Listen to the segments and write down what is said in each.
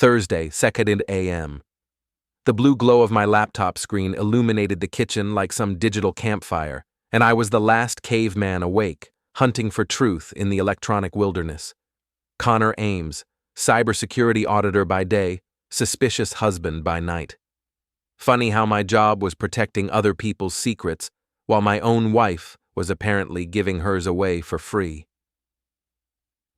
Thursday, 2nd a.m. The blue glow of my laptop screen illuminated the kitchen like some digital campfire, and I was the last caveman awake, hunting for truth in the electronic wilderness. Connor Ames, cybersecurity auditor by day, suspicious husband by night. Funny how my job was protecting other people's secrets, while my own wife was apparently giving hers away for free.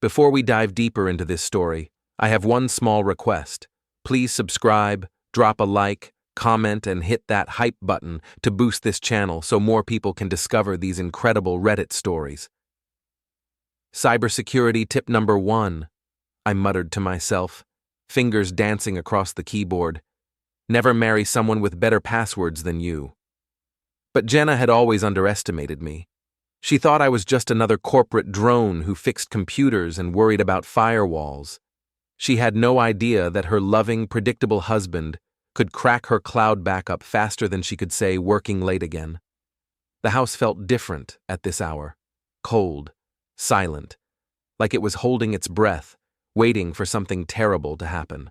Before we dive deeper into this story, I have one small request. Please subscribe, drop a like, comment, and hit that hype button to boost this channel so more people can discover these incredible Reddit stories. Cybersecurity tip number 1, I muttered to myself, fingers dancing across the keyboard. Never marry someone with better passwords than you. But Jenna had always underestimated me. She thought I was just another corporate drone who fixed computers and worried about firewalls. She had no idea that her loving, predictable husband could crack her cloud backup faster than she could say working late again. The house felt different at this hour, cold, silent, like it was holding its breath, waiting for something terrible to happen.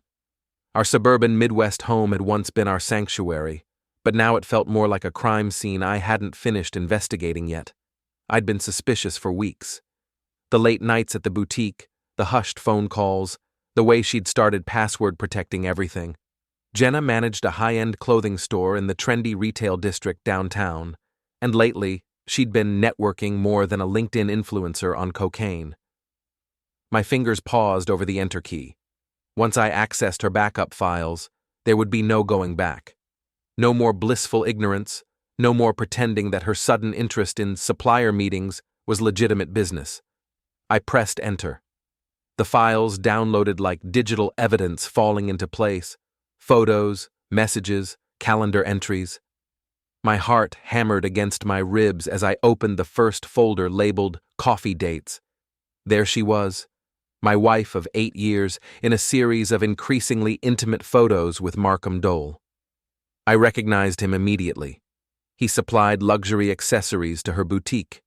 Our suburban Midwest home had once been our sanctuary, but now it felt more like a crime scene I hadn't finished investigating yet. I'd been suspicious for weeks. The late nights at the boutique, the hushed phone calls, the way she'd started password protecting everything. Jenna managed a high-end clothing store in the trendy retail district downtown, and lately, she'd been networking more than a LinkedIn influencer on cocaine. My fingers paused over the enter key. Once I accessed her backup files, there would be no going back. No more blissful ignorance, no more pretending that her sudden interest in supplier meetings was legitimate business. I pressed enter. The files downloaded like digital evidence falling into place. Photos, messages, calendar entries. My heart hammered against my ribs as I opened the first folder labeled Coffee Dates. There she was, my wife of 8 years, in a series of increasingly intimate photos with Markham Dole. I recognized him immediately. He supplied luxury accessories to her boutique.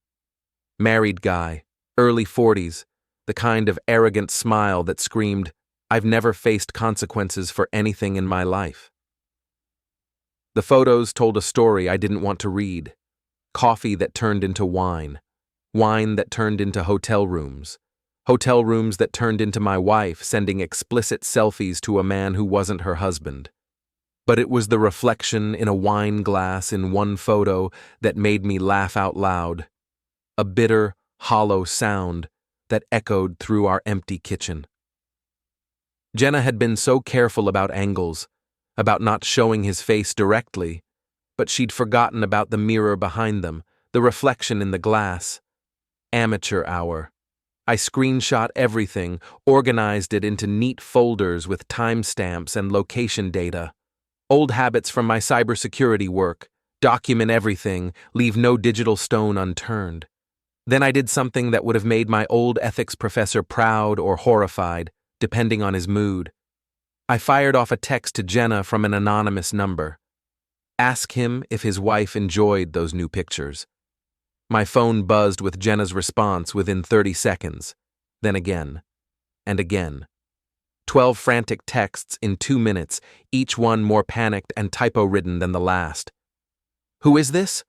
Married guy, early 40s, the kind of arrogant smile that screamed, "I've never faced consequences for anything in my life." The photos told a story I didn't want to read. Coffee that turned into wine. Wine that turned into hotel rooms. Hotel rooms that turned into my wife sending explicit selfies to a man who wasn't her husband. But it was the reflection in a wine glass in one photo that made me laugh out loud. A bitter, hollow sound that echoed through our empty kitchen. Jenna had been so careful about angles, about not showing his face directly, but she'd forgotten about the mirror behind them, the reflection in the glass. Amateur hour. I screenshot everything, organized it into neat folders with timestamps and location data. Old habits from my cybersecurity work. Document everything, leave no digital stone unturned. Then I did something that would have made my old ethics professor proud or horrified, depending on his mood. I fired off a text to Jenna from an anonymous number. Ask him if his wife enjoyed those new pictures. My phone buzzed with Jenna's response within 30 seconds, then again, and again. 12 frantic texts in 2 minutes, each one more panicked and typo-ridden than the last. Who is this?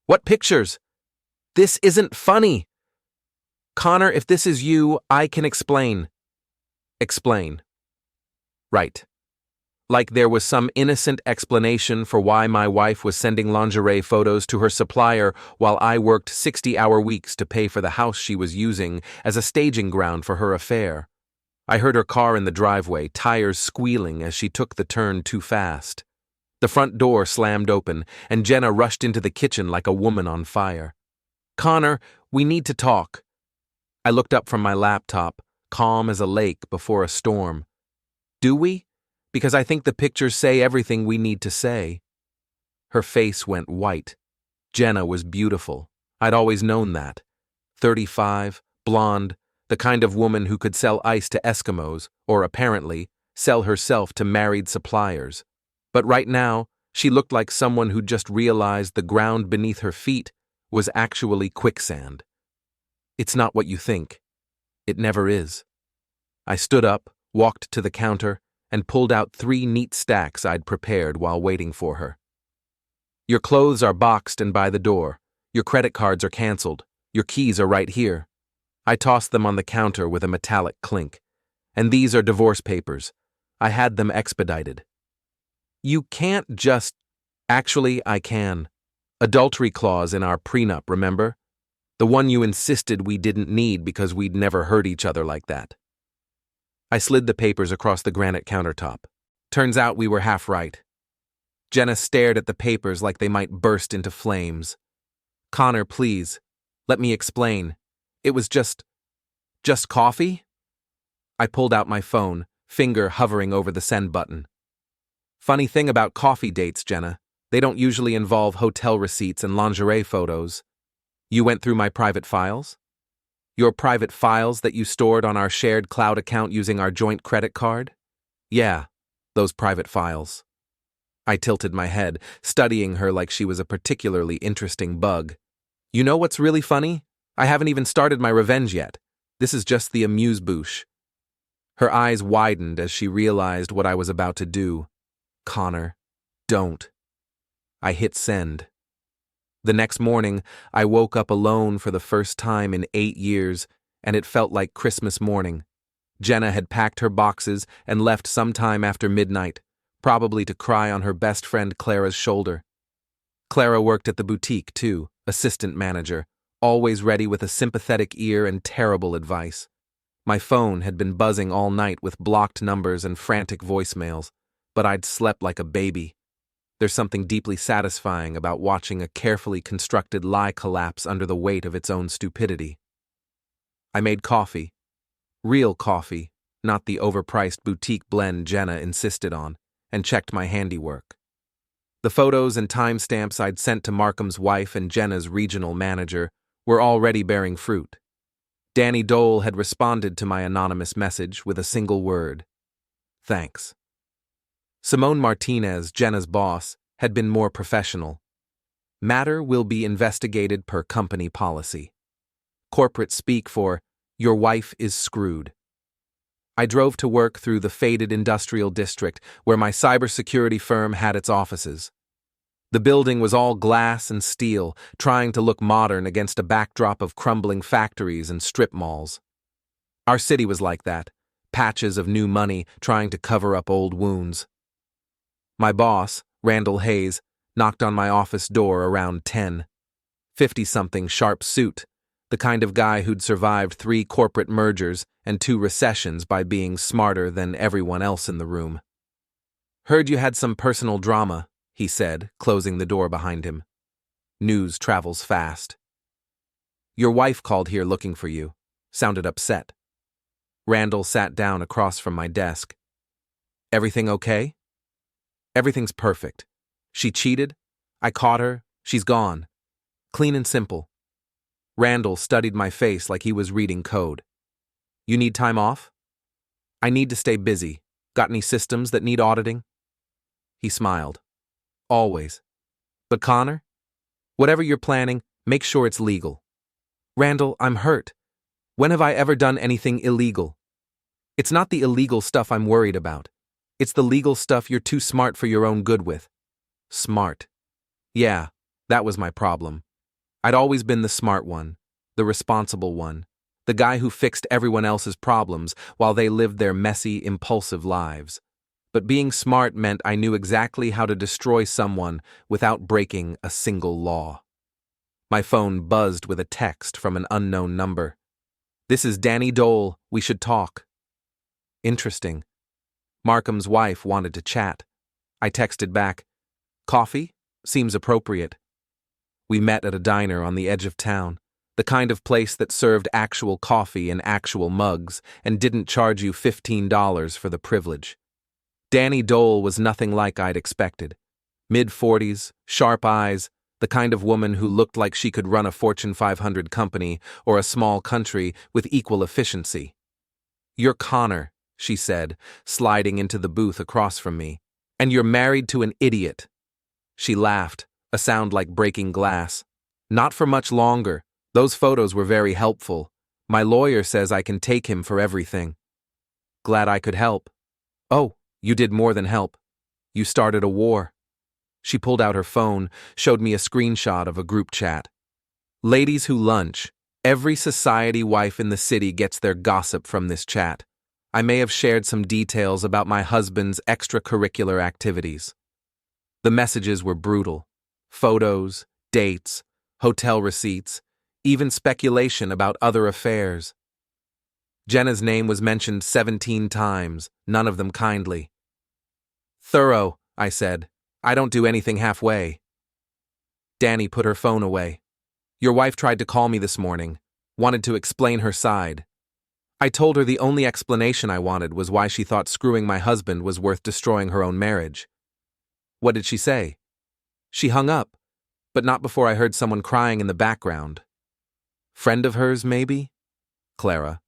What pictures? This isn't funny. Connor, if this is you, I can explain. Explain. Right. Like there was some innocent explanation for why my wife was sending lingerie photos to her supplier while I worked 60-hour weeks to pay for the house she was using as a staging ground for her affair. I heard her car in the driveway, tires squealing as she took the turn too fast. The front door slammed open, and Jenna rushed into the kitchen like a woman on fire. Connor, we need to talk. I looked up from my laptop, calm as a lake before a storm. Do we? Because I think the pictures say everything we need to say. Her face went white. Jenna was beautiful. I'd always known that. 35, blonde, the kind of woman who could sell ice to Eskimos, or apparently, sell herself to married suppliers. But right now, she looked like someone who'd just realized the ground beneath her feet was actually quicksand. It's not what you think. It never is. I stood up, walked to the counter, and pulled out 3 neat stacks I'd prepared while waiting for her. Your clothes are boxed and by the door. Your credit cards are canceled. Your keys are right here. I tossed them on the counter with a metallic clink. And these are divorce papers. I had them expedited. You can't just... Actually, I can. Adultery clause in our prenup, remember? The one you insisted we didn't need because we'd never hurt each other like that. I slid the papers across the granite countertop. Turns out we were half right. Jenna stared at the papers like they might burst into flames. Connor, please. Let me explain. It was just coffee? I pulled out my phone, finger hovering over the send button. Funny thing about coffee dates, Jenna. They don't usually involve hotel receipts and lingerie photos. You went through my private files? Your private files that you stored on our shared cloud account using our joint credit card? Yeah, those private files. I tilted my head, studying her like she was a particularly interesting bug. You know what's really funny? I haven't even started my revenge yet. This is just the amuse-bouche. Her eyes widened as she realized what I was about to do. Connor, don't. I hit send. The next morning, I woke up alone for the first time in 8 years, and it felt like Christmas morning. Jenna had packed her boxes and left sometime after midnight, probably to cry on her best friend Clara's shoulder. Clara worked at the boutique, too, assistant manager, always ready with a sympathetic ear and terrible advice. My phone had been buzzing all night with blocked numbers and frantic voicemails, but I'd slept like a baby. There's something deeply satisfying about watching a carefully constructed lie collapse under the weight of its own stupidity. I made coffee. Real coffee, not the overpriced boutique blend Jenna insisted on, and checked my handiwork. The photos and timestamps I'd sent to Markham's wife and Jenna's regional manager were already bearing fruit. Dani Dole had responded to my anonymous message with a single word. Thanks. Simone Martinez, Jenna's boss, had been more professional. Matter will be investigated per company policy. Corporate speak for, your wife is screwed. I drove to work through the faded industrial district where my cybersecurity firm had its offices. The building was all glass and steel, trying to look modern against a backdrop of crumbling factories and strip malls. Our city was like that, patches of new money trying to cover up old wounds. My boss, Randall Hayes, knocked on my office door around 10. 50-something sharp suit, the kind of guy who'd survived 3 corporate mergers and 2 recessions by being smarter than everyone else in the room. Heard you had some personal drama, he said, closing the door behind him. News travels fast. Your wife called here looking for you. Sounded upset. Randall sat down across from my desk. Everything okay? Everything's perfect. She cheated. I caught her. She's gone. Clean and simple. Randall studied my face like he was reading code. You need time off? I need to stay busy. Got any systems that need auditing? He smiled. Always. But Connor? Whatever you're planning, make sure it's legal. Randall, I'm hurt. When have I ever done anything illegal? It's not the illegal stuff I'm worried about. It's the legal stuff you're too smart for your own good with. Smart. Yeah, that was my problem. I'd always been the smart one, the responsible one, the guy who fixed everyone else's problems while they lived their messy, impulsive lives. But being smart meant I knew exactly how to destroy someone without breaking a single law. My phone buzzed with a text from an unknown number. This is Dani Dole. We should talk. Interesting. Markham's wife wanted to chat. I texted back, coffee? Seems appropriate. We met at a diner on the edge of town, the kind of place that served actual coffee in actual mugs and didn't charge you $15 for the privilege. Dani Dole was nothing like I'd expected. Mid-40s, sharp eyes, the kind of woman who looked like she could run a Fortune 500 company or a small country with equal efficiency. You're Connor, she said, sliding into the booth across from me. And you're married to an idiot. She laughed, a sound like breaking glass. Not for much longer. Those photos were very helpful. My lawyer says I can take him for everything. Glad I could help. Oh, You did more than help. You started a war. She pulled out her phone, showed me a screenshot of a group chat. Ladies who lunch. Every society wife in the city gets their gossip from this chat. I may have shared some details about my husband's extracurricular activities. The messages were brutal. Photos, dates, hotel receipts, even speculation about other affairs. Jenna's name was mentioned 17 times, none of them kindly. Thorough, I said. I don't do anything halfway. Dani put her phone away. Your wife tried to call me this morning, wanted to explain her side. I told her the only explanation I wanted was why she thought screwing my husband was worth destroying her own marriage. What did she say? She hung up, but not before I heard someone crying in the background. Friend of hers, maybe? Clara.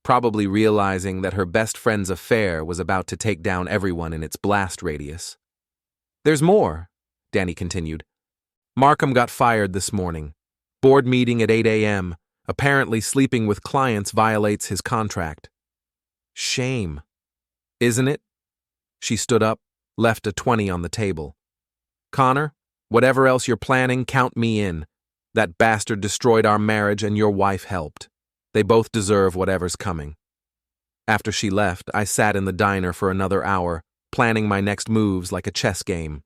Probably realizing that her best friend's affair was about to take down everyone in its blast radius. There's more, Dani continued. Markham got fired this morning. Board meeting at 8 a.m. Apparently sleeping with clients violates his contract. Shame. Isn't it? She stood up, left a 20 on the table. Connor, whatever else you're planning, count me in. That bastard destroyed our marriage and your wife helped. They both deserve whatever's coming. After she left, I sat in the diner for another hour, planning my next moves like a chess game.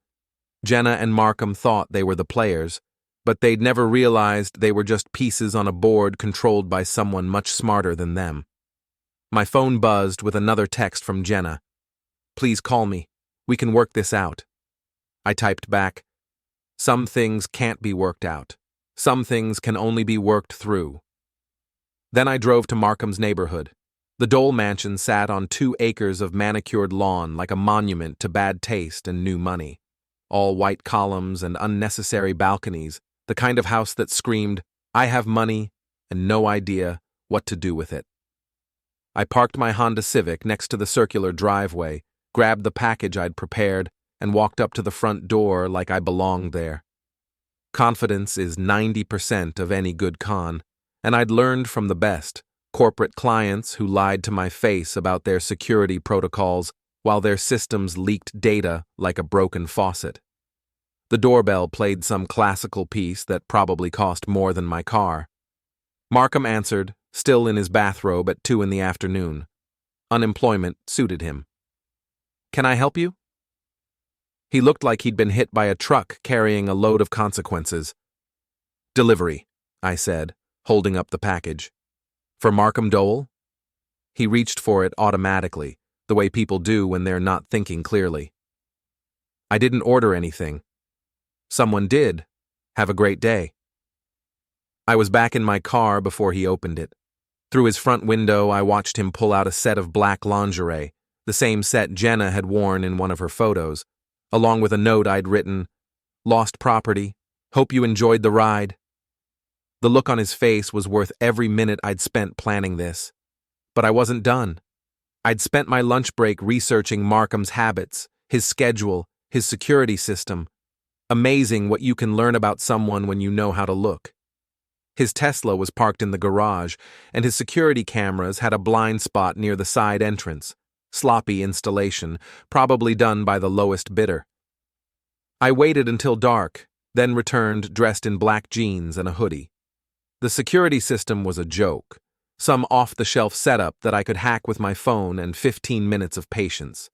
Jenna and Markham thought they were the players, but they'd never realized they were just pieces on a board controlled by someone much smarter than them. My phone buzzed with another text from Jenna. Please call me. We can work this out. I typed back, some things can't be worked out. Some things can only be worked through. Then I drove to Markham's neighborhood. The Dole mansion sat on 2 acres of manicured lawn like a monument to bad taste and new money. All white columns and unnecessary balconies, the kind of house that screamed, I have money and no idea what to do with it. I parked my Honda Civic next to the circular driveway, grabbed the package I'd prepared, and walked up to the front door like I belonged there. Confidence is 90% of any good con, and I'd learned from the best, corporate clients who lied to my face about their security protocols while their systems leaked data like a broken faucet. The doorbell played some classical piece that probably cost more than my car. Markham answered, still in his bathrobe at 2 in the afternoon. Unemployment suited him. Can I help you? He looked like he'd been hit by a truck carrying a load of consequences. Delivery, I said, holding up the package. For Markham Dole? He reached for it automatically, the way people do when they're not thinking clearly. I didn't order anything. Someone did. Have a great day. I was back in my car before he opened it. Through his front window, I watched him pull out a set of black lingerie, the same set Jenna had worn in one of her photos, along with a note I'd written, Lost property. Hope you enjoyed the ride. The look on his face was worth every minute I'd spent planning this. But I wasn't done. I'd spent my lunch break researching Markham's habits, his schedule, his security system. Amazing what you can learn about someone when you know how to look. His Tesla was parked in the garage, and his security cameras had a blind spot near the side entrance. Sloppy installation, probably done by the lowest bidder. I waited until dark, then returned dressed in black jeans and a hoodie. The security system was a joke, some off-the-shelf setup that I could hack with my phone and 15 minutes of patience.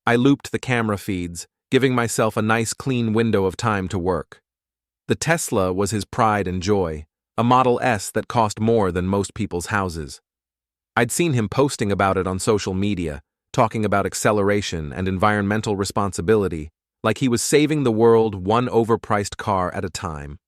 I looped the camera feeds, giving myself a nice clean window of time to work. The Tesla was his pride and joy, a Model S that cost more than most people's houses. I'd seen him posting about it on social media, talking about acceleration and environmental responsibility, like he was saving the world one overpriced car at a time.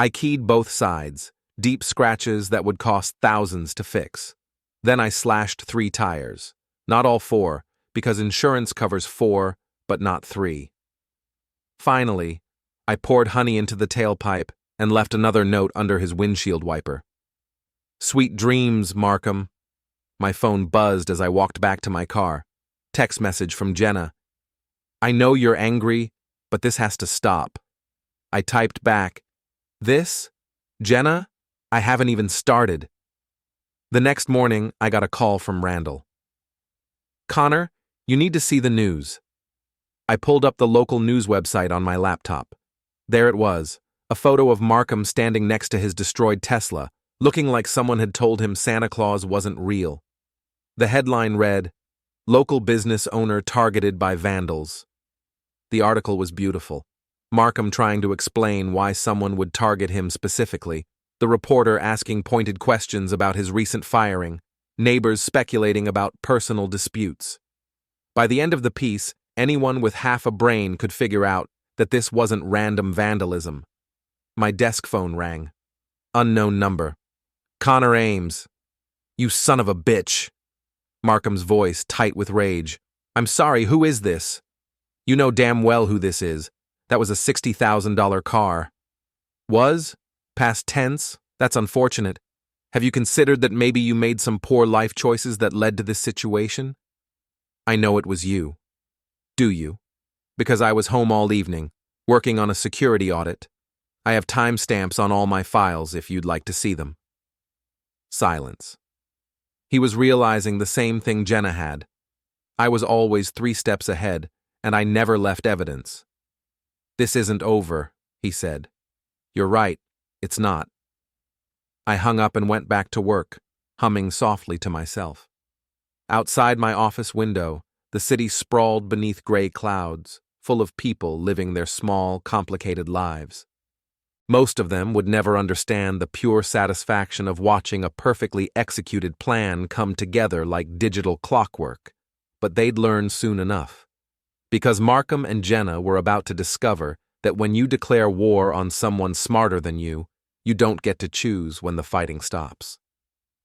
I keyed both sides, deep scratches that would cost thousands to fix. Then I slashed 3 tires, not all 4, because insurance covers 4, but not 3. Finally, I poured honey into the tailpipe and left another note under his windshield wiper. Sweet dreams, Markham. My phone buzzed as I walked back to my car. Text message from Jenna. I know you're angry, but this has to stop. I typed back, This? Jenna? I haven't even started. The next morning, I got a call from Randall. Connor, You need to see the news. I pulled up the local news website on my laptop. There it was, a photo of Markham standing next to his destroyed Tesla, looking like someone had told him Santa Claus wasn't real. The headline read, "Local business owner targeted by vandals." The article was beautiful. Markham trying to explain why someone would target him specifically, the reporter asking pointed questions about his recent firing, neighbors speculating about personal disputes. By the end of the piece, anyone with half a brain could figure out that this wasn't random vandalism. My desk phone rang. Unknown number. "Connor Ames." "You son of a bitch." Markham's voice tight with rage. "I'm sorry, who is this?" "You know damn well who this is. That was a $60,000 car." "Was? Past tense? That's unfortunate. Have you considered that maybe you made some poor life choices that led to this situation?" "I know it was you." "Do you?" "Because I was home all evening, working on a security audit. I have timestamps on all my files if you'd like to see them." Silence. He was realizing the same thing Jenna had. I was always 3 steps ahead, and I never left evidence. "This isn't over," he said. "You're right, it's not." I hung up and went back to work, humming softly to myself. Outside my office window, the city sprawled beneath gray clouds, full of people living their small, complicated lives. Most of them would never understand the pure satisfaction of watching a perfectly executed plan come together like digital clockwork, but they'd learn soon enough. Because Markham and Jenna were about to discover that when you declare war on someone smarter than you don't get to choose when the fighting stops.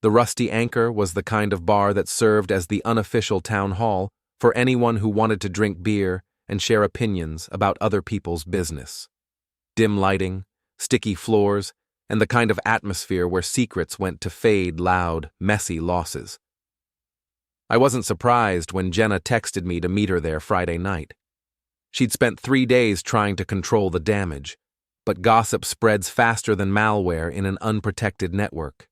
The Rusty Anchor was the kind of bar that served as the unofficial town hall for anyone who wanted to drink beer and share opinions about other people's business. Dim lighting, sticky floors, and the kind of atmosphere where secrets went to fade loud, messy losses. I wasn't surprised when Jenna texted me to meet her there Friday night. She'd spent 3 days trying to control the damage, but gossip spreads faster than malware in an unprotected network.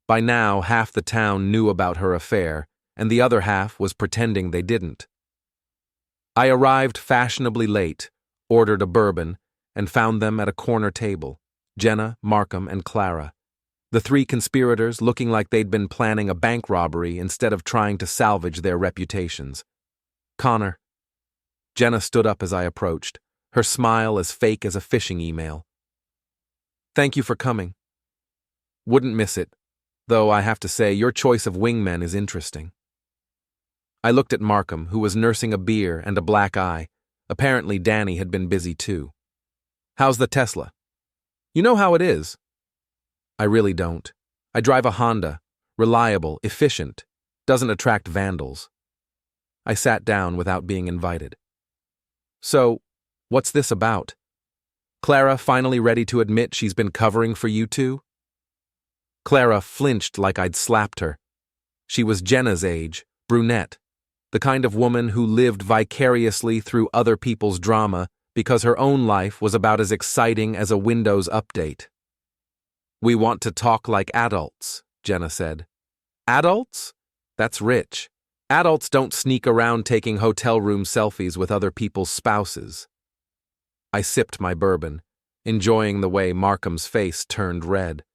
By now, half the town knew about her affair, and the other half was pretending they didn't. I arrived fashionably late, ordered a bourbon, and found them at a corner table, Jenna, Markham, and Clara. The 3 conspirators looking like they'd been planning a bank robbery instead of trying to salvage their reputations. "Connor." Jenna stood up as I approached, her smile as fake as a phishing email. "Thank you for coming. Wouldn't miss it, though I have to say your choice of wingmen is interesting." I looked at Markham, who was nursing a beer and a black eye. Apparently Dani had been busy too. "How's the Tesla?" "You know how it is." "I really don't. I drive a Honda. Reliable, efficient. Doesn't attract vandals." I sat down without being invited. "So, what's this about? Clara finally ready to admit she's been covering for you two?" Clara flinched like I'd slapped her. She was Jenna's age, brunette, the kind of woman who lived vicariously through other people's drama because her own life was about as exciting as a Windows update. "We want to talk like adults," Jenna said. "Adults? That's rich. Adults don't sneak around taking hotel room selfies with other people's spouses." I sipped my bourbon, enjoying the way Markham's face turned red.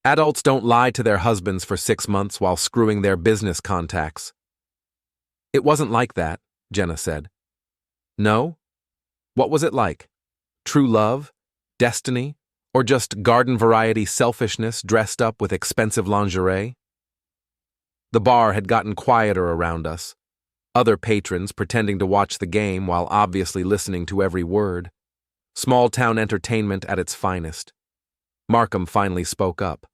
"Adults don't lie to their husbands for 6 months while screwing their business contacts." "It wasn't like that," Jenna said. "No? What was it like? True love? Destiny? Or just garden-variety selfishness dressed up with expensive lingerie?" The bar had gotten quieter around us, other patrons pretending to watch the game while obviously listening to every word. Small-town entertainment at its finest. Markham finally spoke up.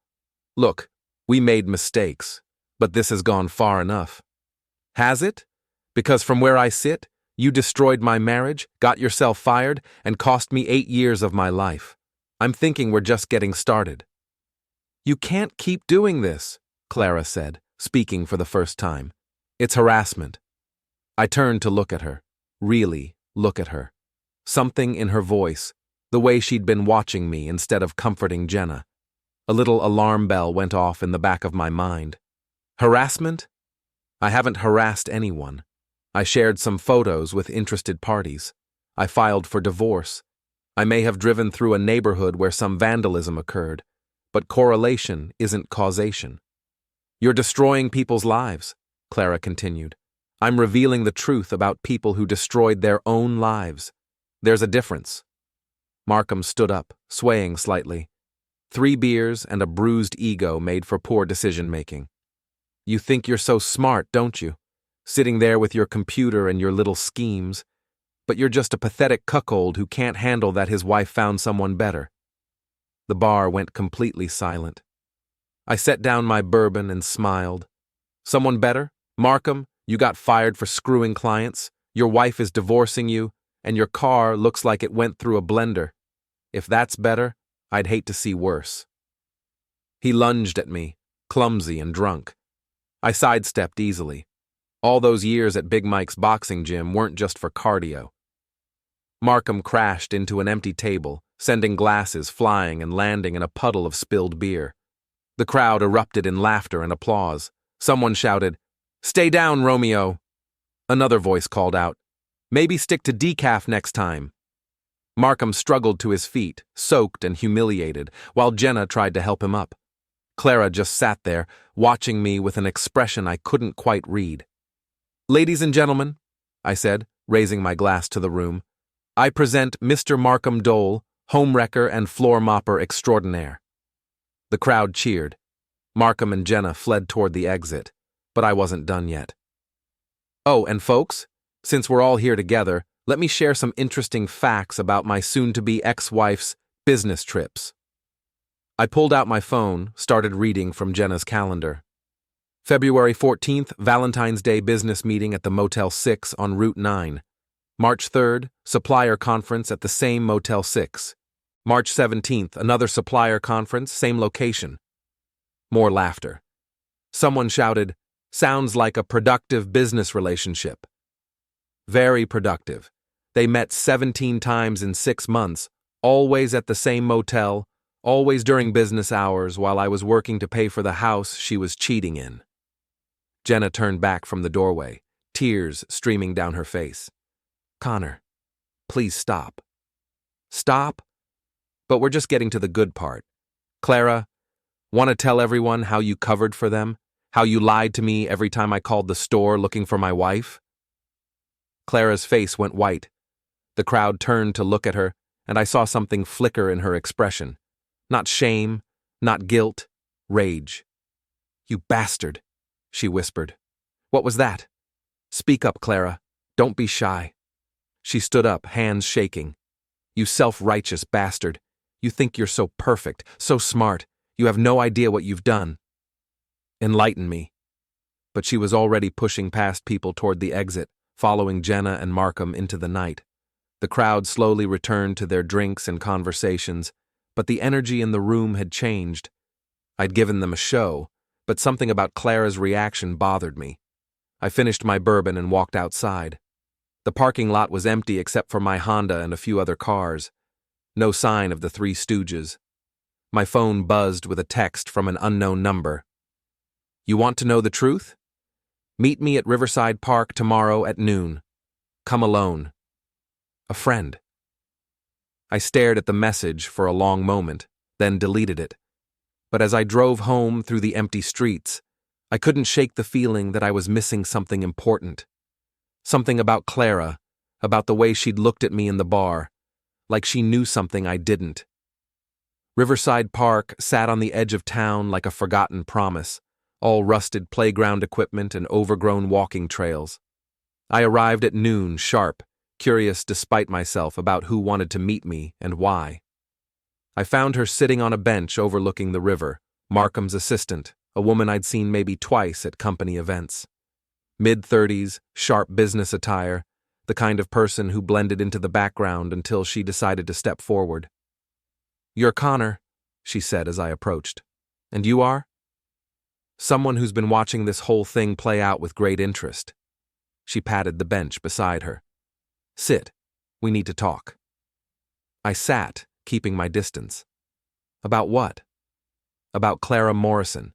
"Look, we made mistakes, but this has gone far enough." "Has it? Because from where I sit, you destroyed my marriage, got yourself fired, and cost me 8 years of my life. I'm thinking we're just getting started." "You can't keep doing this," Clara said, speaking for the first time. "It's harassment." I turned to look at her, really look at her. Something in her voice, the way she'd been watching me instead of comforting Jenna. A little alarm bell went off in the back of my mind. Harassment? I haven't harassed anyone. I shared some photos with interested parties. I filed for divorce. I may have driven through a neighborhood where some vandalism occurred, but correlation isn't causation. You're destroying people's lives, Clara continued. I'm revealing the truth about people who destroyed their own lives. There's a difference. Markham stood up, swaying slightly. 3 beers and a bruised ego made for poor decision-making. You think you're so smart, don't you? Sitting there with your computer and your little schemes. But you're just a pathetic cuckold who can't handle that his wife found someone better. The bar went completely silent. I set down my bourbon and smiled. Someone better? Markham, you got fired for screwing clients, your wife is divorcing you, and your car looks like it went through a blender. If that's better, I'd hate to see worse. He lunged at me, clumsy and drunk. I sidestepped easily. All those years at Big Mike's boxing gym weren't just for cardio. Markham crashed into an empty table, sending glasses flying and landing in a puddle of spilled beer. The crowd erupted in laughter and applause. Someone shouted, "Stay down, Romeo!" Another voice called out, "Maybe stick to decaf next time." Markham struggled to his feet, soaked and humiliated, while Jenna tried to help him up. Clara just sat there, watching me with an expression I couldn't quite read. "Ladies and gentlemen," I said, raising my glass to the room, "I present Mr. Markham Dole, homewrecker and floor mopper extraordinaire." The crowd cheered. Markham and Jenna fled toward the exit, but I wasn't done yet. "Oh, and folks, since we're all here together, let me share some interesting facts about my soon-to-be ex-wife's business trips." I pulled out my phone, started reading from Jenna's calendar. February 14th, Valentine's Day business meeting at the Motel 6 on Route 9. March 3rd, supplier conference at the same Motel 6. March 17th, another supplier conference, same location. More laughter. Someone shouted, "Sounds like a productive business relationship." Very productive. They met 17 times in 6 months, always at the same motel, always during business hours while I was working to pay for the house she was cheating in. Jenna turned back from the doorway, tears streaming down her face. "Connor, please stop." "Stop? But we're just getting to the good part. Clara, want to tell everyone how you covered for them? How you lied to me every time I called the store looking for my wife?" Clara's face went white. The crowd turned to look at her, and I saw something flicker in her expression. Not shame, not guilt, rage. "You bastard," she whispered. "What was that? Speak up, Clara. Don't be shy." She stood up, hands shaking. "You self-righteous bastard. You think you're so perfect, so smart. You have no idea what you've done. Enlighten me." But she was already pushing past people toward the exit, following Jenna and Markham into the night. The crowd slowly returned to their drinks and conversations, but the energy in the room had changed. I'd given them a show, but something about Clara's reaction bothered me. I finished my bourbon and walked outside. The parking lot was empty except for my Honda and a few other cars. No sign of the Three Stooges. My phone buzzed with a text from an unknown number. "You want to know the truth? Meet me at Riverside Park tomorrow at noon. Come alone. A friend." I stared at the message for a long moment, then deleted it. But as I drove home through the empty streets, I couldn't shake the feeling that I was missing something important. Something about Clara, about the way she'd looked at me in the bar, like she knew something I didn't. Riverside Park sat on the edge of town like a forgotten promise, all rusted playground equipment and overgrown walking trails. I arrived at noon sharp, curious despite myself about who wanted to meet me and why. I found her sitting on a bench overlooking the river, Markham's assistant, a woman I'd seen maybe twice at company events. Mid-30s, sharp business attire, the kind of person who blended into the background until she decided to step forward. "You're Connor," she said as I approached. "And you are?" "Someone who's been watching this whole thing play out with great interest." She patted the bench beside her. "Sit. We need to talk." I sat, keeping my distance. About what? About Clara Morrison.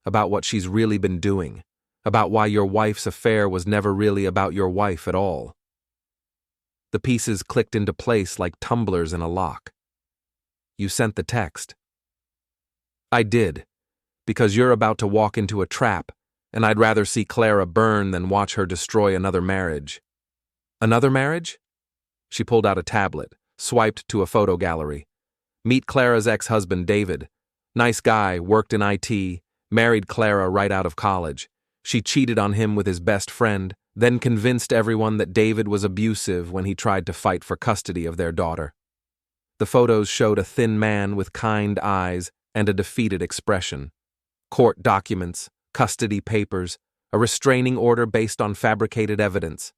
About what she's really been doing. about why your wife's affair was never really about your wife at all. The pieces clicked into place like tumblers in a lock. You sent the text. I did, because you're about to walk into a trap, and I'd rather see Clara burn than watch her destroy another marriage. Another marriage? She pulled out a tablet, swiped to a photo gallery. Meet Clara's ex-husband, David. Nice guy, worked in IT, married Clara right out of college. She cheated on him with his best friend, then convinced everyone that David was abusive when he tried to fight for custody of their daughter. The photos showed a thin man with kind eyes and a defeated expression. Court documents, custody papers, a restraining order based on fabricated evidence.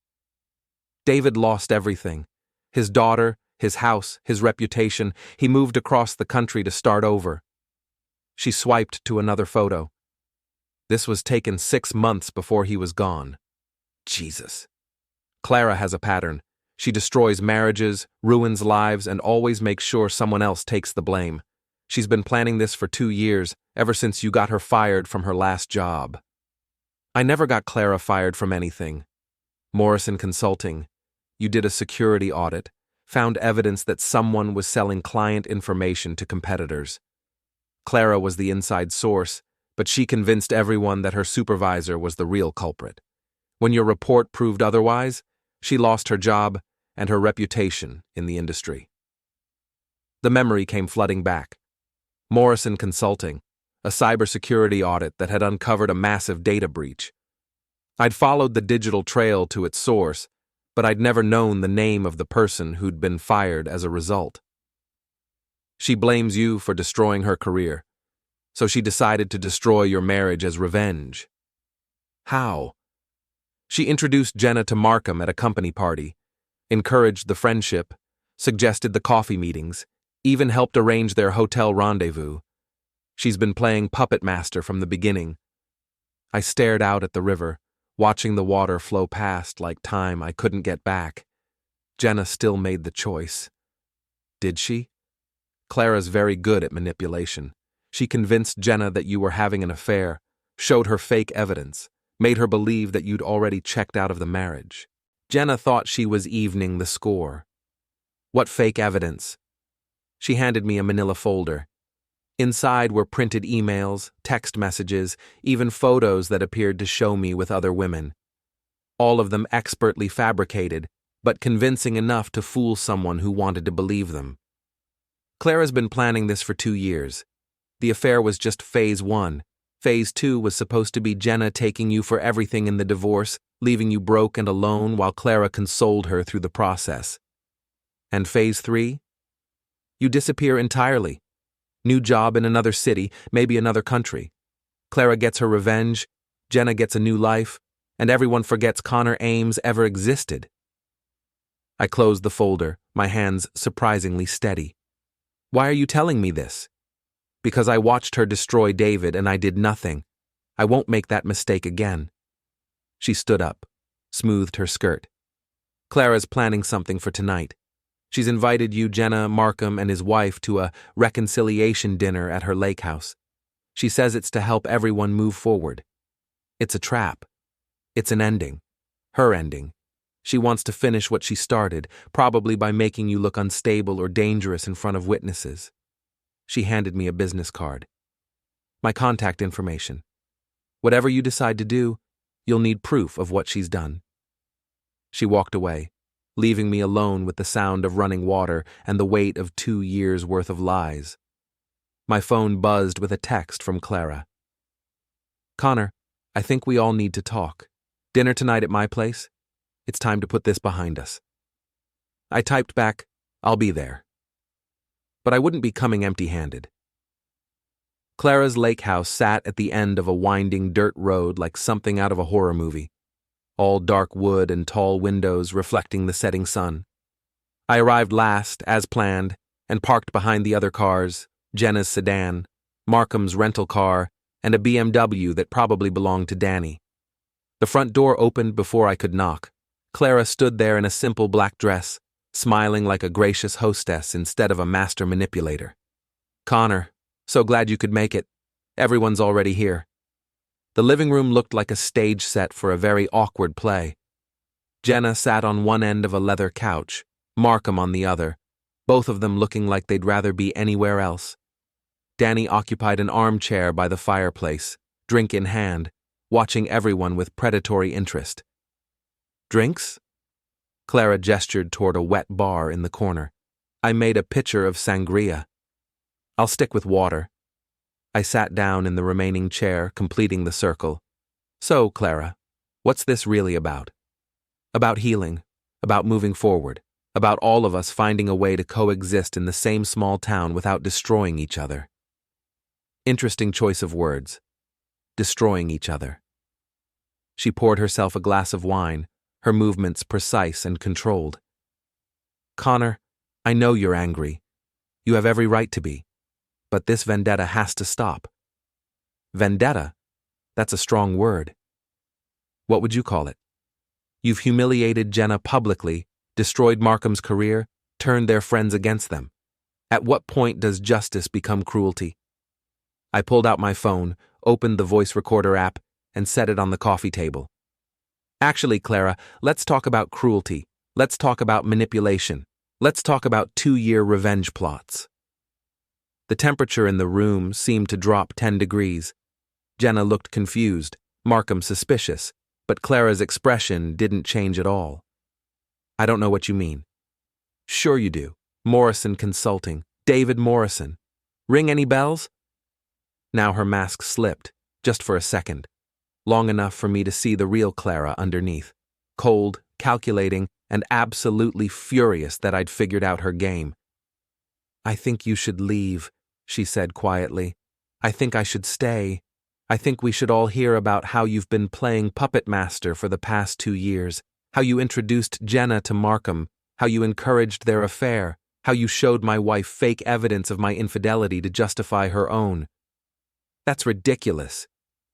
David lost everything. His daughter, his house, his reputation. He moved across the country to start over. She swiped to another photo. This was taken 6 months before he was gone. Jesus. Clara has a pattern. She destroys marriages, ruins lives, and always makes sure someone else takes the blame. She's been planning this for 2 years, ever since you got her fired from her last job. I never got Clara fired from anything. Morrison Consulting. You did a security audit, found evidence that someone was selling client information to competitors. Clara was the inside source, but she convinced everyone that her supervisor was the real culprit. When your report proved otherwise, she lost her job and her reputation in the industry. The memory came flooding back. Morrison Consulting, a cybersecurity audit that had uncovered a massive data breach. I'd followed the digital trail to its source, but I'd never known the name of the person who'd been fired as a result. She blames you for destroying her career, so she decided to destroy your marriage as revenge. How? She introduced Jenna to Markham at a company party, encouraged the friendship, suggested the coffee meetings, even helped arrange their hotel rendezvous. She's been playing puppet master from the beginning. I stared out at the river, watching the water flow past like time I couldn't get back. Jenna still made the choice. Did she? Clara's very good at manipulation. She convinced Jenna that you were having an affair, showed her fake evidence, made her believe that you'd already checked out of the marriage. Jenna thought she was evening the score. What fake evidence? She handed me a manila folder. Inside were printed emails, text messages, even photos that appeared to show me with other women. All of them expertly fabricated, but convincing enough to fool someone who wanted to believe them. Clara's been planning this for 2 years. The affair was just phase 1. Phase 2 was supposed to be Jenna taking you for everything in the divorce, leaving you broke and alone while Clara consoled her through the process. And phase 3? You disappear entirely. New job in another city, maybe another country. Clara gets her revenge, Jenna gets a new life, and everyone forgets Connor Ames ever existed. I closed the folder, my hands surprisingly steady. Why are you telling me this? Because I watched her destroy David and I did nothing. I won't make that mistake again. She stood up, smoothed her skirt. Clara's planning something for tonight. She's invited you, Jenna, Markham, and his wife to a reconciliation dinner at her lake house. She says it's to help everyone move forward. It's a trap. It's an ending. Her ending. She wants to finish what she started, probably by making you look unstable or dangerous in front of witnesses. She handed me a business card. My contact information. Whatever you decide to do, you'll need proof of what she's done. She walked away, leaving me alone with the sound of running water and the weight of 2 years' worth of lies. My phone buzzed with a text from Clara. Connor, I think we all need to talk. Dinner tonight at my place? It's time to put this behind us. I typed back, I'll be there. But I wouldn't be coming empty-handed. Clara's lake house sat at the end of a winding dirt road like something out of a horror movie. All dark wood and tall windows reflecting the setting sun. I arrived last, as planned, and parked behind the other cars, Jenna's sedan, Markham's rental car, and a BMW that probably belonged to Dani. The front door opened before I could knock. Clara stood there in a simple black dress, smiling like a gracious hostess instead of a master manipulator. Connor, so glad you could make it. Everyone's already here. The living room looked like a stage set for a very awkward play. Jenna sat on one end of a leather couch, Markham on the other, both of them looking like they'd rather be anywhere else. Dani occupied an armchair by the fireplace, drink in hand, watching everyone with predatory interest. Drinks? Clara gestured toward a wet bar in the corner. I made a pitcher of sangria. I'll stick with water. I sat down in the remaining chair, completing the circle. So, Clara, what's this really about? About healing, about moving forward, about all of us finding a way to coexist in the same small town without destroying each other. Interesting choice of words. Destroying each other. She poured herself a glass of wine, her movements precise and controlled. Connor, I know you're angry. You have every right to be. But this vendetta has to stop. Vendetta? That's a strong word. What would you call it? You've humiliated Jenna publicly, destroyed Markham's career, turned their friends against them. At what point does justice become cruelty? I pulled out my phone, opened the voice recorder app, and set it on the coffee table. Actually, Clara, let's talk about cruelty. Let's talk about manipulation. Let's talk about 2-year revenge plots. The temperature in the room seemed to drop 10 degrees. Jenna looked confused, Markham suspicious, but Clara's expression didn't change at all. I don't know what you mean. Sure you do. Morrison Consulting. David Morrison. Ring any bells? Now her mask slipped, just for a second, long enough for me to see the real Clara underneath, cold, calculating, and absolutely furious that I'd figured out her game. I think you should leave, she said quietly. I think I should stay. I think we should all hear about how you've been playing puppet master for the past 2 years, how you introduced Jenna to Markham, how you encouraged their affair, how you showed my wife fake evidence of my infidelity to justify her own. That's ridiculous.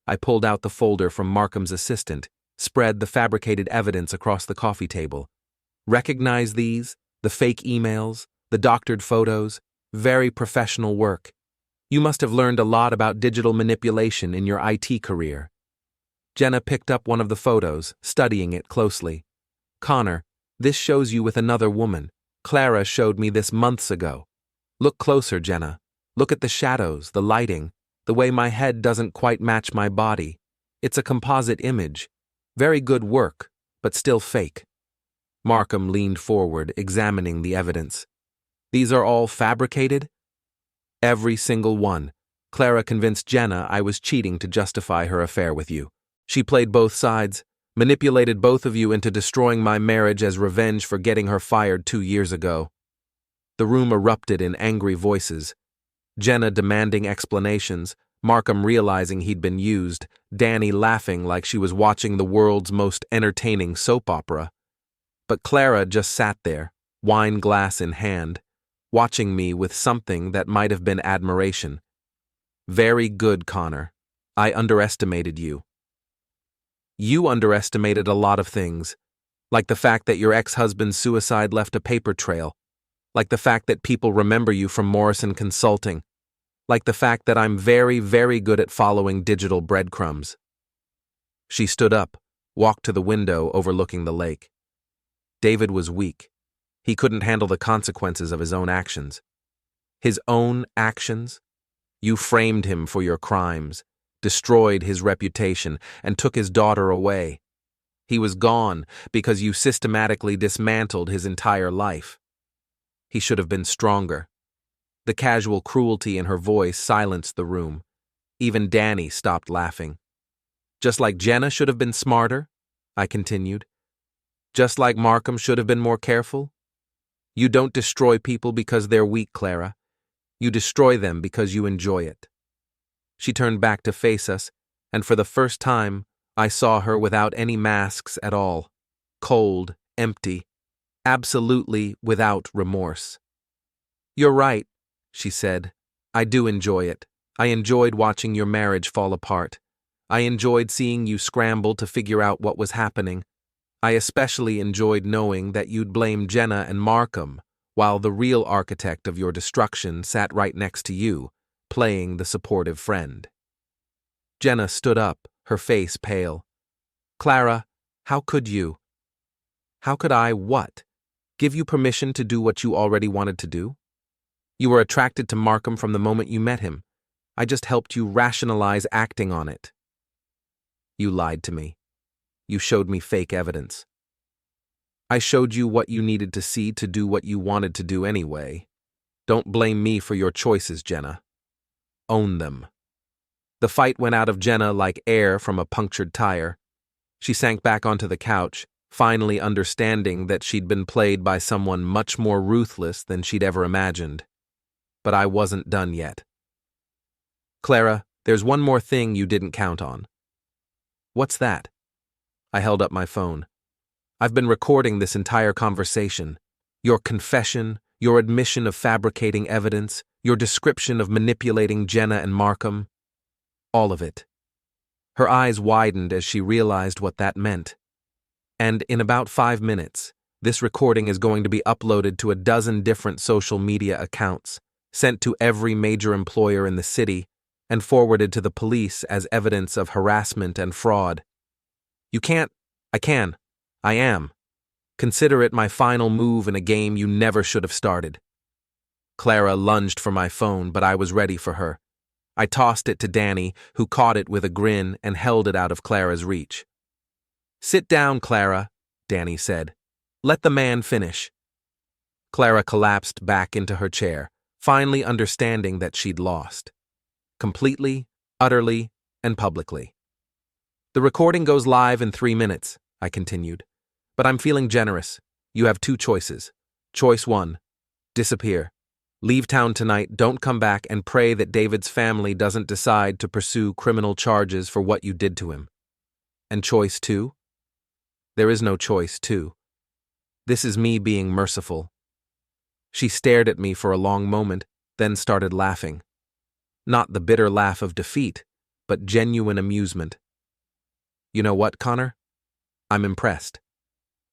I pulled out the folder from Markham's assistant, spread the fabricated evidence across the coffee table. Recognize these? The fake emails, the doctored photos, very professional work. You must have learned a lot about digital manipulation in your IT career. Jenna picked up one of the photos, studying it closely. Connor, this shows you with another woman. Clara showed me this months ago. Look closer, Jenna. Look at the shadows, the lighting, the way my head doesn't quite match my body. It's a composite image. Very good work, but still fake. Markham leaned forward, examining the evidence. These are all fabricated? Every single one. Clara convinced Jenna I was cheating to justify her affair with you. She played both sides, manipulated both of you into destroying my marriage as revenge for getting her fired 2 years ago. The room erupted in angry voices. Jenna demanding explanations, Markham realizing he'd been used, Dani laughing like she was watching the world's most entertaining soap opera. But Clara just sat there, wine glass in hand, watching me with something that might have been admiration. Very good, Connor. I underestimated you. You underestimated a lot of things, like the fact that your ex-husband's suicide left a paper trail, like the fact that people remember you from Morrison Consulting, like the fact that I'm very, very good at following digital breadcrumbs. She stood up, walked to the window overlooking the lake. David was weak. He couldn't handle the consequences of his own actions. His own actions? You framed him for your crimes, destroyed his reputation, and took his daughter away. He was gone because you systematically dismantled his entire life. He should have been stronger. The casual cruelty in her voice silenced the room. Even Dani stopped laughing. Just like Jenna should have been smarter, I continued. Just like Markham should have been more careful. You don't destroy people because they're weak, Clara. You destroy them because you enjoy it. She turned back to face us, and for the first time, I saw her without any masks at all. Cold, empty, absolutely without remorse. You're right, she said. I do enjoy it. I enjoyed watching your marriage fall apart. I enjoyed seeing you scramble to figure out what was happening. I especially enjoyed knowing that you'd blame Jenna and Markham, while the real architect of your destruction sat right next to you, playing the supportive friend. Jenna stood up, her face pale. Clara, how could you? How could I what? Give you permission to do what you already wanted to do? You were attracted to Markham from the moment you met him. I just helped you rationalize acting on it. You lied to me. You showed me fake evidence. I showed you what you needed to see to do what you wanted to do anyway. Don't blame me for your choices, Jenna. Own them. The fight went out of Jenna like air from a punctured tire. She sank back onto the couch, finally understanding that she'd been played by someone much more ruthless than she'd ever imagined. But I wasn't done yet. Clara, there's one more thing you didn't count on. What's that? I held up my phone. I've been recording this entire conversation. Your confession, your admission of fabricating evidence, your description of manipulating Jenna and Markham. All of it. Her eyes widened as she realized what that meant. And in about 5 minutes, this recording is going to be uploaded to a dozen different social media accounts, sent to every major employer in the city, and forwarded to the police as evidence of harassment and fraud. You can't. I can. I am. Consider it my final move in a game you never should have started. Clara lunged for my phone, but I was ready for her. I tossed it to Dani, who caught it with a grin and held it out of Clara's reach. Sit down, Clara, Dani said. Let the man finish. Clara collapsed back into her chair, finally understanding that she'd lost. Completely, utterly, and publicly. The recording goes live in 3 minutes, I continued. But I'm feeling generous. You have 2 choices. Choice 1. Disappear. Leave town tonight, don't come back, and pray that David's family doesn't decide to pursue criminal charges for what you did to him. And choice 2? There is no choice 2. This is me being merciful. She stared at me for a long moment, then started laughing. Not the bitter laugh of defeat, but genuine amusement. You know what, Connor? I'm impressed.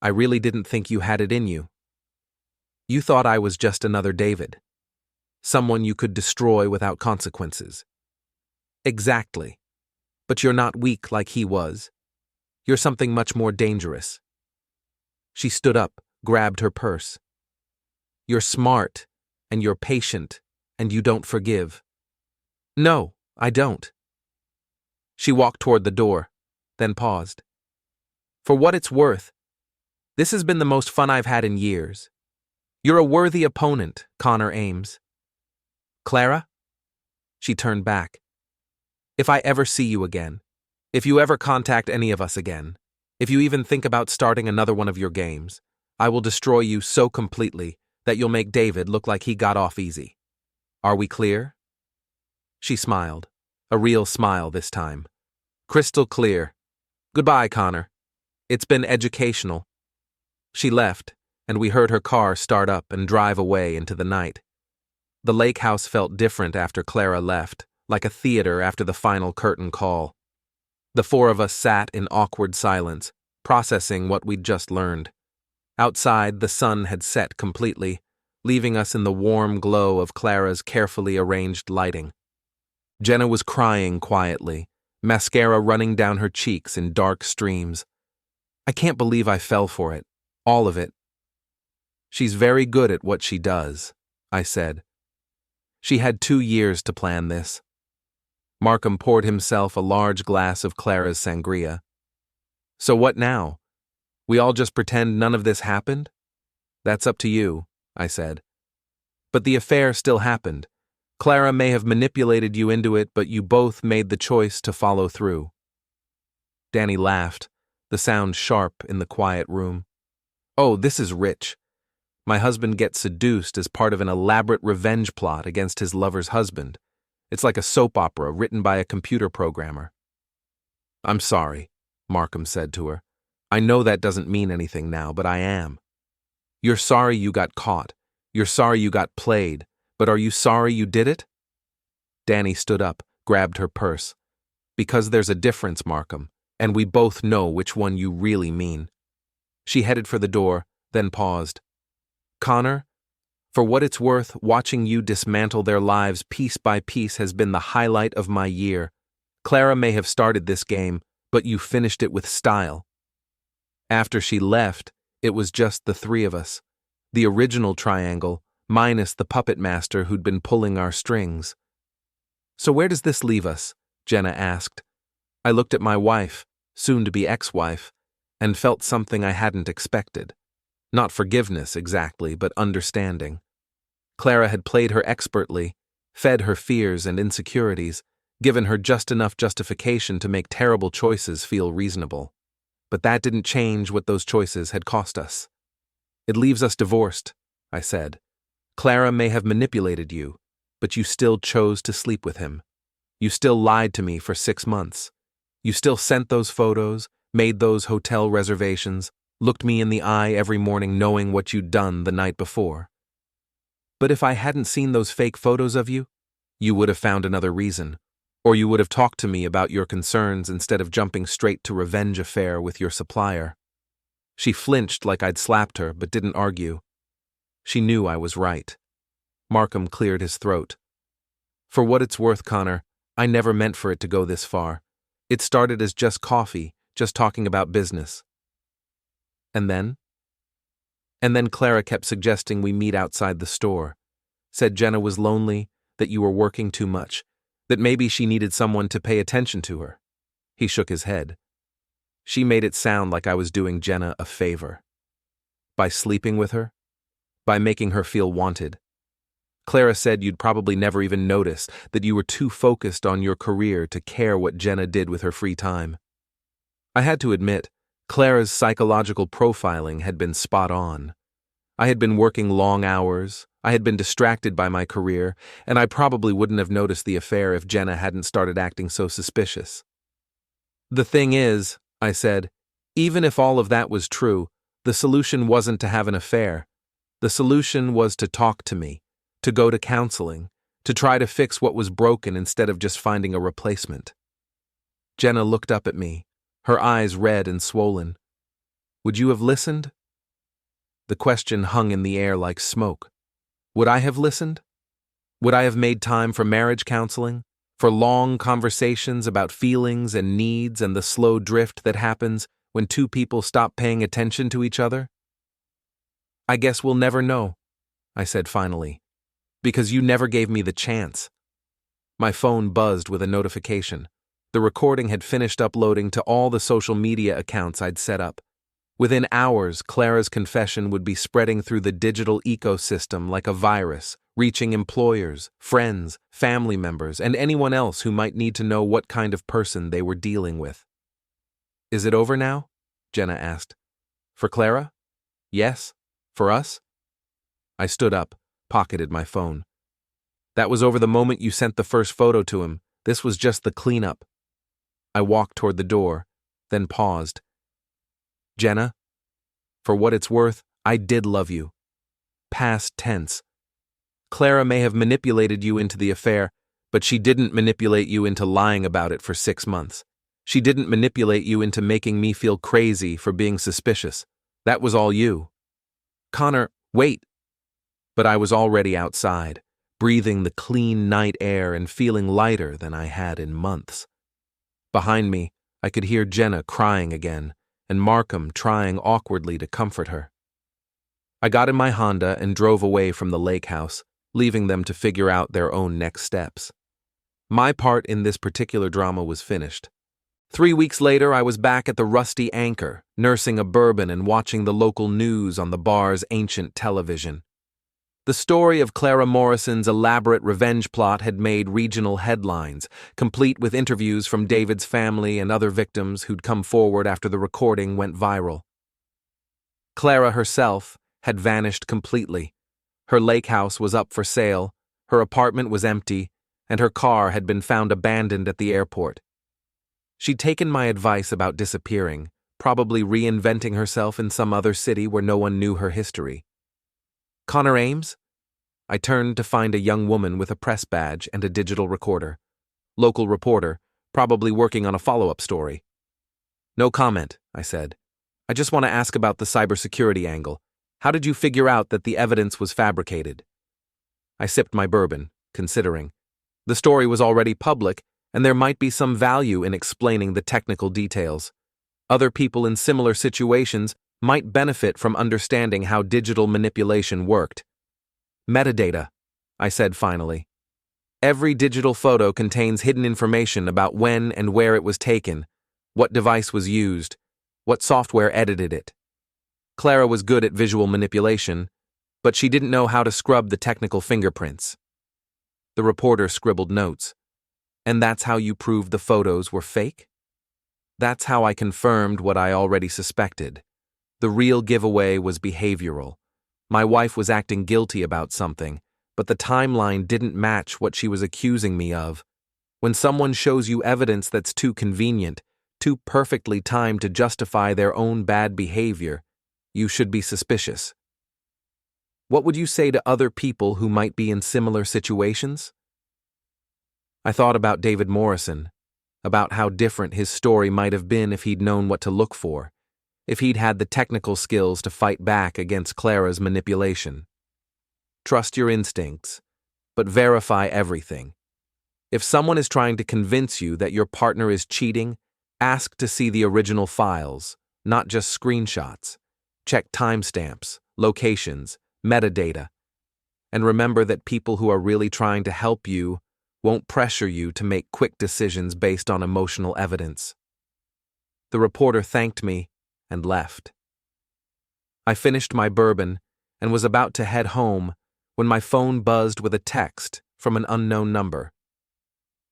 I really didn't think you had it in you. You thought I was just another David. Someone you could destroy without consequences. Exactly. But you're not weak like he was. You're something much more dangerous. She stood up, grabbed her purse. You're smart, and you're patient, and you don't forgive. No, I don't. She walked toward the door, then paused. For what it's worth, this has been the most fun I've had in years. You're a worthy opponent, Connor Ames. Clara? She turned back. If I ever see you again, if you ever contact any of us again, if you even think about starting another one of your games, I will destroy you so completely that you'll make David look like he got off easy. Are we clear? She smiled, a real smile this time. Crystal clear. Goodbye, Connor. It's been educational. She left, and we heard her car start up and drive away into the night. The lake house felt different after Clara left, like a theater after the final curtain call. The 4 of us sat in awkward silence, processing what we'd just learned. Outside, the sun had set completely, leaving us in the warm glow of Clara's carefully arranged lighting. Jenna was crying quietly, mascara running down her cheeks in dark streams. I can't believe I fell for it. All of it. She's very good at what she does, I said. She had 2 years to plan this. Markham poured himself a large glass of Clara's sangria. So what now? We all just pretend none of this happened? That's up to you, I said. But the affair still happened. Clara may have manipulated you into it, but you both made the choice to follow through. Dani laughed, the sound sharp in the quiet room. Oh, this is rich. My husband gets seduced as part of an elaborate revenge plot against his lover's husband. It's like a soap opera written by a computer programmer. I'm sorry, Markham said to her. I know that doesn't mean anything now, but I am. You're sorry you got caught. You're sorry you got played. But are you sorry you did it? Dani stood up, grabbed her purse. Because there's a difference, Markham, and we both know which one you really mean. She headed for the door, then paused. Connor, for what it's worth, watching you dismantle their lives piece by piece has been the highlight of my year. Clara may have started this game, but you finished it with style. After she left, it was just the three of us. The original triangle, minus the puppet master who'd been pulling our strings. So where does this leave us? Jenna asked. I looked at my wife, soon-to-be ex-wife, and felt something I hadn't expected. Not forgiveness, exactly, but understanding. Clara had played her expertly, fed her fears and insecurities, given her just enough justification to make terrible choices feel reasonable. But that didn't change what those choices had cost us. It leaves us divorced, I said. Clara may have manipulated you, but you still chose to sleep with him. You still lied to me for 6 months. You still sent those photos, made those hotel reservations, looked me in the eye every morning knowing what you'd done the night before. But if I hadn't seen those fake photos of you, you would have found another reason, or you would have talked to me about your concerns instead of jumping straight to revenge affair with your supplier. She flinched like I'd slapped her, but didn't argue. She knew I was right. Markham cleared his throat. For what it's worth, Connor, I never meant for it to go this far. It started as just coffee, just talking about business. And then? And then Clara kept suggesting we meet outside the store. Said Jenna was lonely, that you were working too much, that maybe she needed someone to pay attention to her. He shook his head. She made it sound like I was doing Jenna a favor. By sleeping with her? By making her feel wanted. Clara said you'd probably never even notice, that you were too focused on your career to care what Jenna did with her free time. I had to admit, Clara's psychological profiling had been spot on. I had been working long hours, I had been distracted by my career, and I probably wouldn't have noticed the affair if Jenna hadn't started acting so suspicious. The thing is, I said, even if all of that was true, the solution wasn't to have an affair. The solution was to talk to me, to go to counseling, to try to fix what was broken instead of just finding a replacement. Jenna looked up at me, her eyes red and swollen. Would you have listened? The question hung in the air like smoke. Would I have listened? Would I have made time for marriage counseling, for long conversations about feelings and needs and the slow drift that happens when two people stop paying attention to each other? I guess we'll never know, I said finally, because you never gave me the chance. My phone buzzed with a notification. The recording had finished uploading to all the social media accounts I'd set up. Within hours, Clara's confession would be spreading through the digital ecosystem like a virus, reaching employers, friends, family members, and anyone else who might need to know what kind of person they were dealing with. Is it over now? Jenna asked. For Clara? Yes. For us? I stood up, pocketed my phone. That was over the moment you sent the first photo to him. This was just the cleanup. I walked toward the door, then paused. Jenna, for what it's worth, I did love you. Past tense. Clara may have manipulated you into the affair, but she didn't manipulate you into lying about it for 6 months. She didn't manipulate you into making me feel crazy for being suspicious. That was all you. Connor, wait. But I was already outside, breathing the clean night air and feeling lighter than I had in months. Behind me, I could hear Jenna crying again, and Markham trying awkwardly to comfort her. I got in my Honda and drove away from the lake house, leaving them to figure out their own next steps. My part in this particular drama was finished. 3 weeks later, I was back at the Rusty Anchor, nursing a bourbon and watching the local news on the bar's ancient television. The story of Clara Morrison's elaborate revenge plot had made regional headlines, complete with interviews from David's family and other victims who'd come forward after the recording went viral. Clara herself had vanished completely. Her lake house was up for sale, her apartment was empty, and her car had been found abandoned at the airport. She'd taken my advice about disappearing, probably reinventing herself in some other city where no one knew her history. Connor Ames? I turned to find a young woman with a press badge and a digital recorder. Local reporter, probably working on a follow-up story. No comment, I said. I just want to ask about the cybersecurity angle. How did you figure out that the evidence was fabricated? I sipped my bourbon, considering. The story was already public, and there might be some value in explaining the technical details. Other people in similar situations might benefit from understanding how digital manipulation worked. Metadata, I said finally. Every digital photo contains hidden information about when and where it was taken, what device was used, what software edited it. Clara was good at visual manipulation, but she didn't know how to scrub the technical fingerprints. The reporter scribbled notes. And that's how you proved the photos were fake? That's how I confirmed what I already suspected. The real giveaway was behavioral. My wife was acting guilty about something, but the timeline didn't match what she was accusing me of. When someone shows you evidence that's too convenient, too perfectly timed to justify their own bad behavior, you should be suspicious. What would you say to other people who might be in similar situations? I thought about David Morrison, about how different his story might have been if he'd known what to look for, if he'd had the technical skills to fight back against Clara's manipulation. Trust your instincts, but verify everything. If someone is trying to convince you that your partner is cheating, ask to see the original files, not just screenshots. Check timestamps, locations, metadata. And remember that people who are really trying to help you won't pressure you to make quick decisions based on emotional evidence. The reporter thanked me and left. I finished my bourbon and was about to head home when my phone buzzed with a text from an unknown number.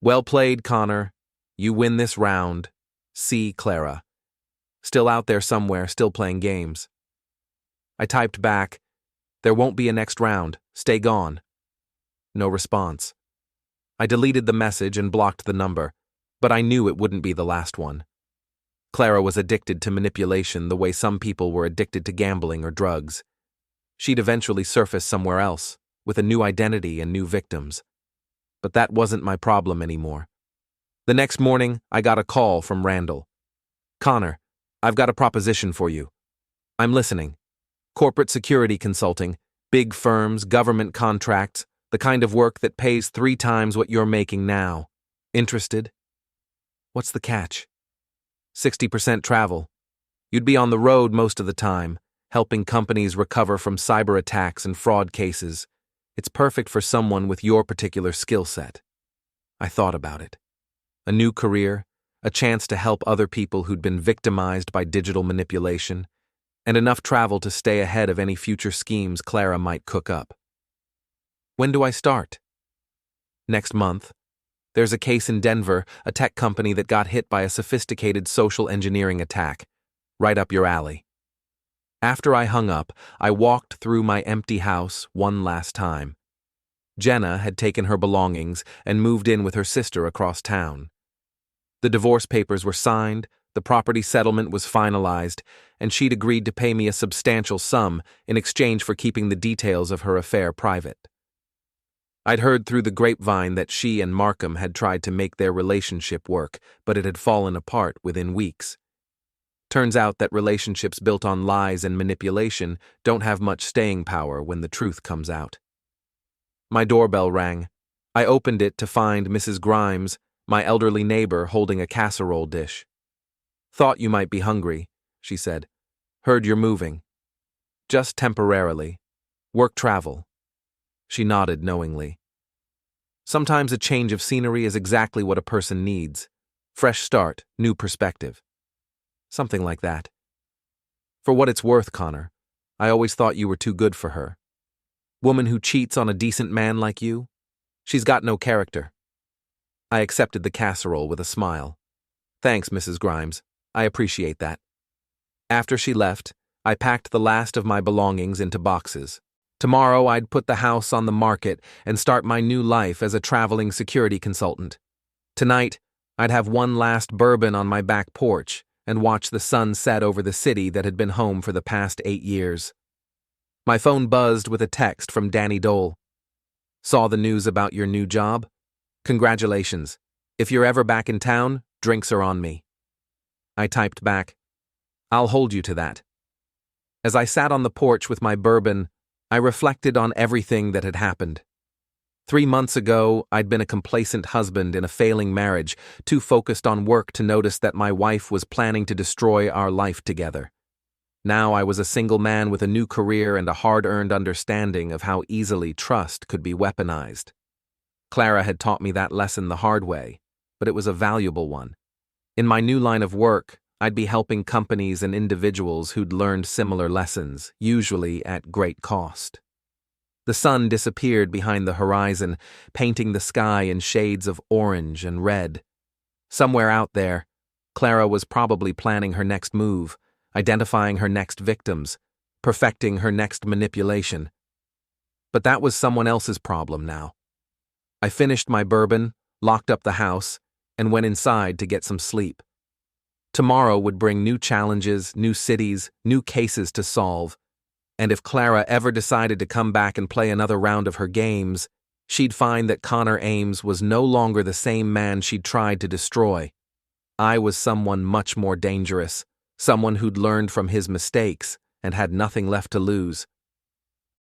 Well played, Connor. You win this round. See Clara. Still out there somewhere, still playing games. I typed back, there won't be a next round. Stay gone. No response. I deleted the message and blocked the number, but I knew it wouldn't be the last one. Clara was addicted to manipulation the way some people were addicted to gambling or drugs. She'd eventually surface somewhere else, with a new identity and new victims. But that wasn't my problem anymore. The next morning, I got a call from Randall. Connor, I've got a proposition for you. I'm listening. Corporate security consulting, big firms, government contracts, the kind of work that pays 3 times what you're making now. Interested? What's the catch? 60% travel. You'd be on the road most of the time, helping companies recover from cyber attacks and fraud cases. It's perfect for someone with your particular skill set. I thought about it. A new career, a chance to help other people who'd been victimized by digital manipulation, and enough travel to stay ahead of any future schemes Clara might cook up. When do I start? Next month. There's a case in Denver, a tech company that got hit by a sophisticated social engineering attack. Right up your alley. After I hung up, I walked through my empty house one last time. Jenna had taken her belongings and moved in with her sister across town. The divorce papers were signed, the property settlement was finalized, and she'd agreed to pay me a substantial sum in exchange for keeping the details of her affair private. I'd heard through the grapevine that she and Markham had tried to make their relationship work, but it had fallen apart within weeks. Turns out that relationships built on lies and manipulation don't have much staying power when the truth comes out. My doorbell rang. I opened it to find Mrs. Grimes, my elderly neighbor, holding a casserole dish. Thought you might be hungry, she said. Heard you're moving. Just temporarily. Work travel. She nodded knowingly. Sometimes a change of scenery is exactly what a person needs. Fresh start, new perspective. Something like that. For what it's worth, Connor, I always thought you were too good for her. Woman who cheats on a decent man like you? She's got no character. I accepted the casserole with a smile. Thanks, Mrs. Grimes. I appreciate that. After she left, I packed the last of my belongings into boxes. Tomorrow I'd put the house on the market and start my new life as a traveling security consultant. Tonight, I'd have one last bourbon on my back porch and watch the sun set over the city that had been home for the past 8 years. My phone buzzed with a text from Dani Dole. Saw the news about your new job? Congratulations. If you're ever back in town, drinks are on me. I typed back, I'll hold you to that. As I sat on the porch with my bourbon, I reflected on everything that had happened. 3 months ago, I'd been a complacent husband in a failing marriage, too focused on work to notice that my wife was planning to destroy our life together. Now I was a single man with a new career and a hard-earned understanding of how easily trust could be weaponized. Clara had taught me that lesson the hard way, but it was a valuable one. In my new line of work, I'd be helping companies and individuals who'd learned similar lessons, usually at great cost. The sun disappeared behind the horizon, painting the sky in shades of orange and red. Somewhere out there, Clara was probably planning her next move, identifying her next victims, perfecting her next manipulation. But that was someone else's problem now. I finished my bourbon, locked up the house, and went inside to get some sleep. Tomorrow would bring new challenges, new cities, new cases to solve, and if Clara ever decided to come back and play another round of her games, she'd find that Connor Ames was no longer the same man she'd tried to destroy. I was someone much more dangerous, someone who'd learned from his mistakes and had nothing left to lose.